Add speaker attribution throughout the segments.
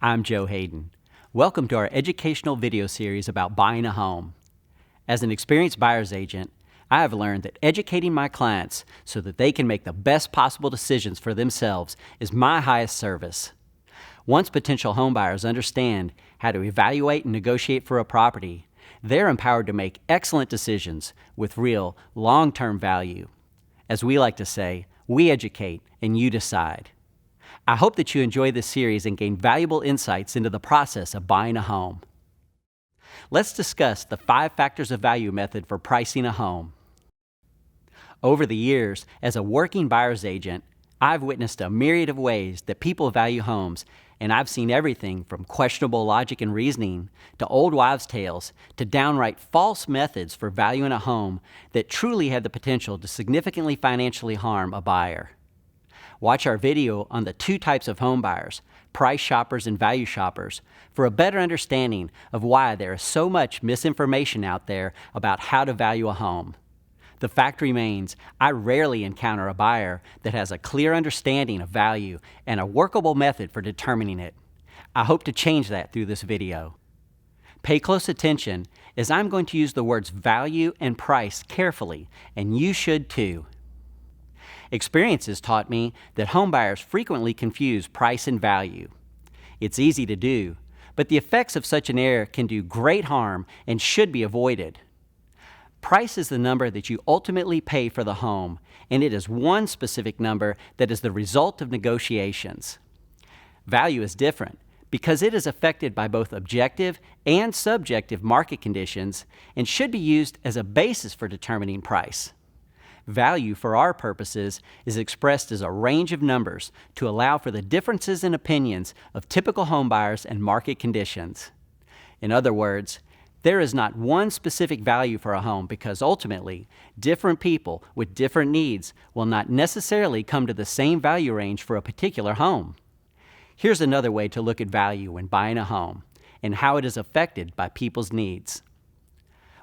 Speaker 1: I'm Joe Hayden. Welcome to our educational video series about buying a home. As an experienced buyer's agent, I have learned that educating my clients so that they can make the best possible decisions for themselves is my highest service. Once potential homebuyers understand how to evaluate and negotiate for a property, they're empowered to make excellent decisions with real, long-term value. As we like to say, we educate and you decide. I hope that you enjoy this series and gain valuable insights into the process of buying a home. Let's discuss the 5 factors of value method for pricing a home. Over the years, as a working buyer's agent, I've witnessed a myriad of ways that people value homes, and I've seen everything from questionable logic and reasoning to old wives' tales to downright false methods for valuing a home that truly had the potential to significantly financially harm a buyer. Watch our video on the 2 types of home buyers, price shoppers and value shoppers, for a better understanding of why there is so much misinformation out there about how to value a home. The fact remains, I rarely encounter a buyer that has a clear understanding of value and a workable method for determining it. I hope to change that through this video. Pay close attention, as I'm going to use the words value and price carefully, and you should too. Experience has taught me that homebuyers frequently confuse price and value. It's easy to do, but the effects of such an error can do great harm and should be avoided. Price is the number that you ultimately pay for the home, and it is one specific number that is the result of negotiations. Value is different because it is affected by both objective and subjective market conditions and should be used as a basis for determining price. Value, for our purposes, is expressed as a range of numbers to allow for the differences in opinions of typical homebuyers and market conditions. In other words, there is not one specific value for a home because ultimately, different people with different needs will not necessarily come to the same value range for a particular home. Here's another way to look at value when buying a home and how it is affected by people's needs.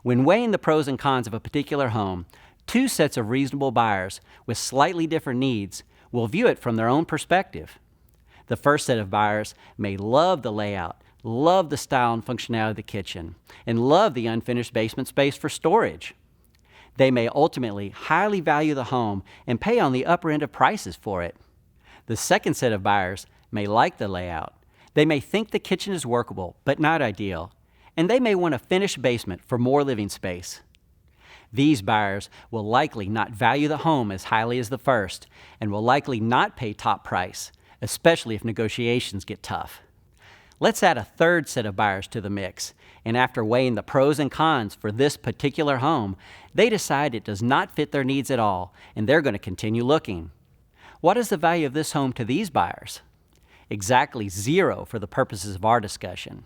Speaker 1: When weighing the pros and cons of a particular home, 2 sets of reasonable buyers with slightly different needs will view it from their own perspective. The first set of buyers may love the layout, love the style and functionality of the kitchen, and love the unfinished basement space for storage. They may ultimately highly value the home and pay on the upper end of prices for it. The second set of buyers may like the layout. They may think the kitchen is workable, but not ideal, and they may want a finished basement for more living space. These buyers will likely not value the home as highly as the first and will likely not pay top price, especially if negotiations get tough. Let's add a third set of buyers to the mix, and after weighing the pros and cons for this particular home, they decide it does not fit their needs at all, and they're going to continue looking. What is the value of this home to these buyers? Exactly 0 for the purposes of our discussion.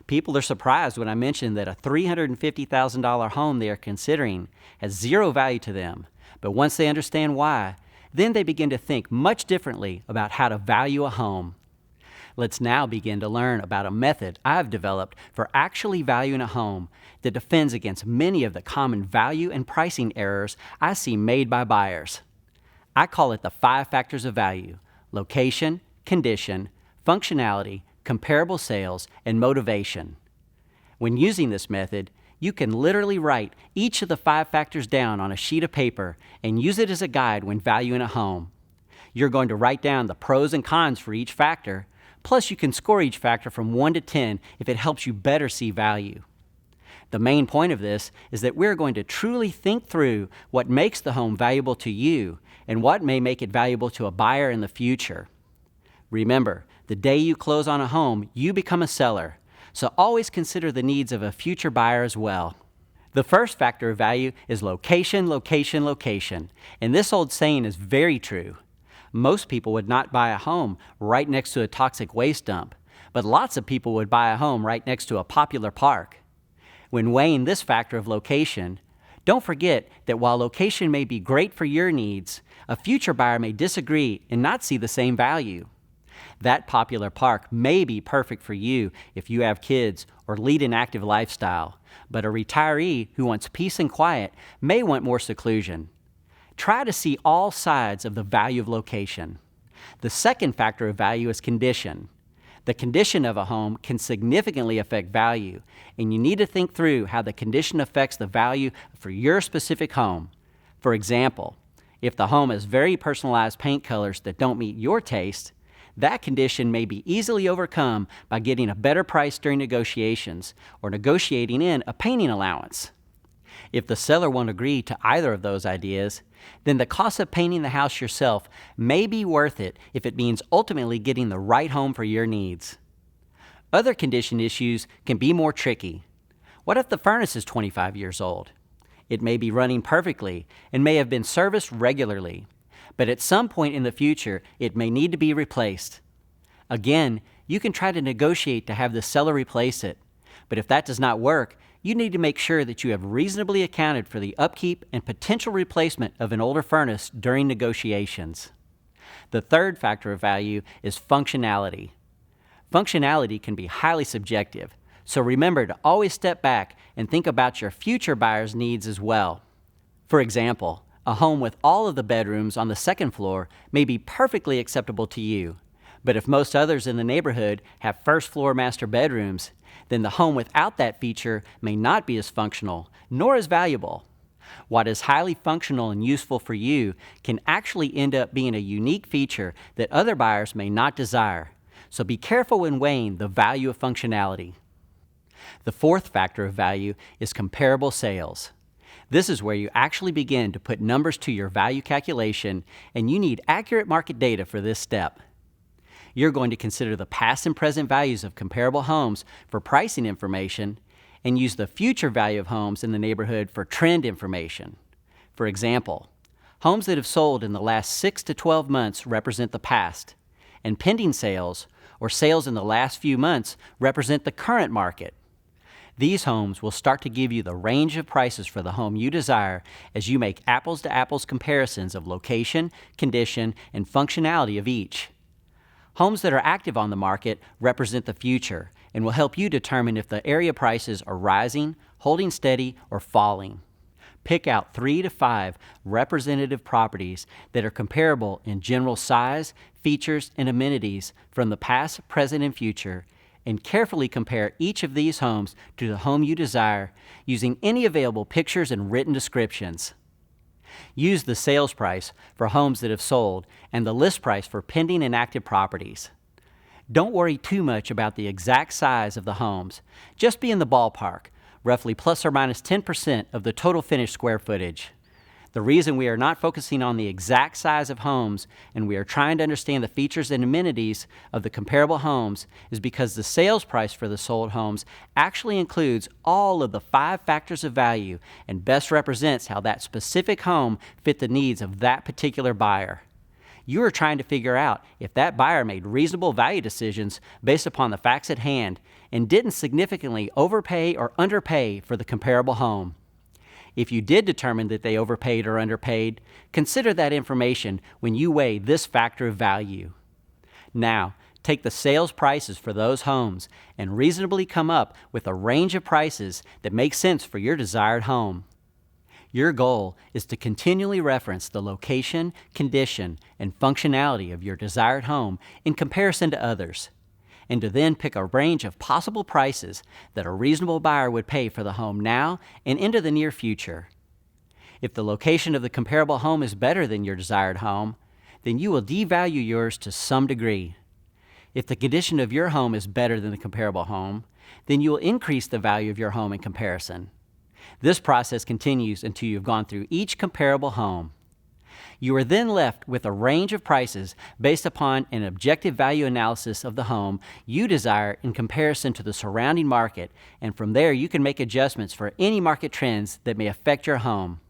Speaker 1: People are surprised when I mention that a $350,000 home they are considering has 0 value to them, but once they understand why, then they begin to think much differently about how to value a home. Let's now begin to learn about a method I've developed for actually valuing a home that defends against many of the common value and pricing errors I see made by buyers. I call it the 5 factors of value: location, condition, functionality, comparable sales, and motivation. When using this method, you can literally write each of the 5 factors down on a sheet of paper and use it as a guide when valuing a home. You're going to write down the pros and cons for each factor, plus you can score each factor from 1 to 10 if it helps you better see value. The main point of this is that we're going to truly think through what makes the home valuable to you and what may make it valuable to a buyer in the future. Remember, the day you close on a home, you become a seller, so always consider the needs of a future buyer as well. The first factor of value is location, location, location, and this old saying is very true. Most people would not buy a home right next to a toxic waste dump, but lots of people would buy a home right next to a popular park. When weighing this factor of location, don't forget that while location may be great for your needs, a future buyer may disagree and not see the same value. That popular park may be perfect for you if you have kids or lead an active lifestyle, but a retiree who wants peace and quiet may want more seclusion. Try to see all sides of the value of location. The second factor of value is condition. The condition of a home can significantly affect value, and you need to think through how the condition affects the value for your specific home. For example, if the home has very personalized paint colors that don't meet your taste, that condition may be easily overcome by getting a better price during negotiations or negotiating in a painting allowance. If the seller won't agree to either of those ideas, then the cost of painting the house yourself may be worth it if it means ultimately getting the right home for your needs. Other condition issues can be more tricky. What if the furnace is 25 years old? It may be running perfectly and may have been serviced regularly, but at some point in the future, it may need to be replaced. Again, you can try to negotiate to have the seller replace it, but if that does not work, you need to make sure that you have reasonably accounted for the upkeep and potential replacement of an older furnace during negotiations. The third factor of value is functionality. Functionality can be highly subjective, so remember to always step back and think about your future buyer's needs as well. For example, a home with all of the bedrooms on the second floor may be perfectly acceptable to you, but if most others in the neighborhood have first floor master bedrooms, then the home without that feature may not be as functional, nor as valuable. What is highly functional and useful for you can actually end up being a unique feature that other buyers may not desire, so be careful when weighing the value of functionality. The fourth factor of value is comparable sales. This is where you actually begin to put numbers to your value calculation, and you need accurate market data for this step. You're going to consider the past and present values of comparable homes for pricing information and use the future value of homes in the neighborhood for trend information. For example, homes that have sold in the last 6 to 12 months represent the past, and pending sales, or sales in the last few months, represent the current market. These homes will start to give you the range of prices for the home you desire as you make apples-to-apples comparisons of location, condition, and functionality of each. Homes that are active on the market represent the future and will help you determine if the area prices are rising, holding steady, or falling. Pick out 3 to 5 representative properties that are comparable in general size, features, and amenities from the past, present, and future, and carefully compare each of these homes to the home you desire using any available pictures and written descriptions. Use the sales price for homes that have sold and the list price for pending and active properties. Don't worry too much about the exact size of the homes. Just be in the ballpark, roughly plus or minus 10% of the total finished square footage. The reason we are not focusing on the exact size of homes and we are trying to understand the features and amenities of the comparable homes is because the sales price for the sold homes actually includes all of the 5 factors of value and best represents how that specific home fit the needs of that particular buyer. You are trying to figure out if that buyer made reasonable value decisions based upon the facts at hand and didn't significantly overpay or underpay for the comparable home. If you did determine that they overpaid or underpaid, consider that information when you weigh this factor of value. Now, take the sales prices for those homes and reasonably come up with a range of prices that make sense for your desired home. Your goal is to continually reference the location, condition, and functionality of your desired home in comparison to others, and to then pick a range of possible prices that a reasonable buyer would pay for the home now and into the near future. If the location of the comparable home is better than your desired home, then you will devalue yours to some degree. If the condition of your home is better than the comparable home, then you will increase the value of your home in comparison. This process continues until you've gone through each comparable home. You are then left with a range of prices based upon an objective value analysis of the home you desire in comparison to the surrounding market, and from there you can make adjustments for any market trends that may affect your home.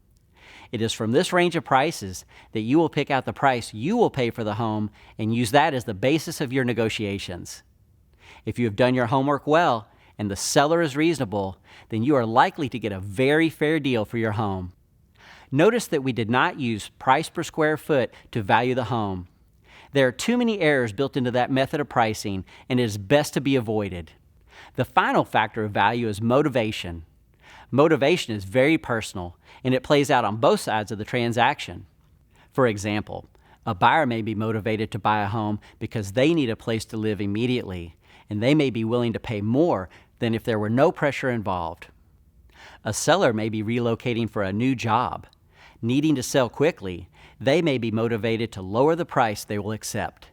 Speaker 1: It is from this range of prices that you will pick out the price you will pay for the home and use that as the basis of your negotiations. If you have done your homework well and the seller is reasonable, then you are likely to get a very fair deal for your home. Notice that we did not use price per square foot to value the home. There are too many errors built into that method of pricing, and it is best to be avoided. The final factor of value is motivation. Motivation is very personal, and it plays out on both sides of the transaction. For example, a buyer may be motivated to buy a home because they need a place to live immediately, and they may be willing to pay more than if there were no pressure involved. A seller may be relocating for a new job. Needing to sell quickly, they may be motivated to lower the price they will accept.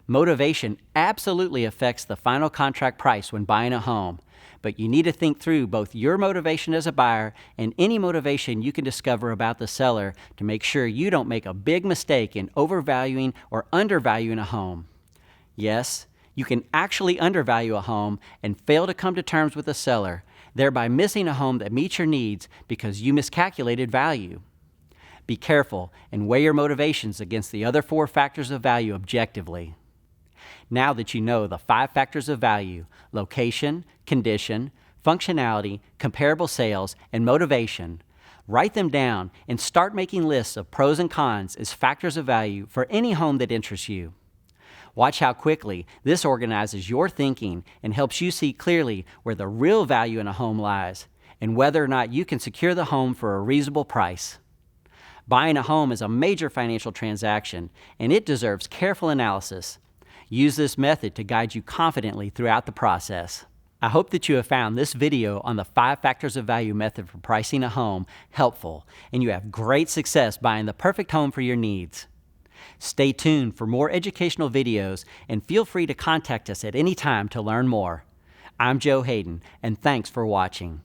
Speaker 1: Motivation absolutely affects the final contract price when buying a home, but you need to think through both your motivation as a buyer and any motivation you can discover about the seller to make sure you don't make a big mistake in overvaluing or undervaluing a home. Yes, you can actually undervalue a home and fail to come to terms with the seller, thereby missing a home that meets your needs because you miscalculated value. Be careful and weigh your motivations against the other 4 factors of value objectively. Now that you know the 5 factors of value, location, condition, functionality, comparable sales, and motivation, write them down and start making lists of pros and cons as factors of value for any home that interests you. Watch how quickly this organizes your thinking and helps you see clearly where the real value in a home lies and whether or not you can secure the home for a reasonable price. Buying a home is a major financial transaction, and it deserves careful analysis. Use this method to guide you confidently throughout the process. I hope that you have found this video on the 5 factors of value method for pricing a home helpful, and you have great success buying the perfect home for your needs. Stay tuned for more educational videos, and feel free to contact us at any time to learn more. I'm Joe Hayden, and thanks for watching.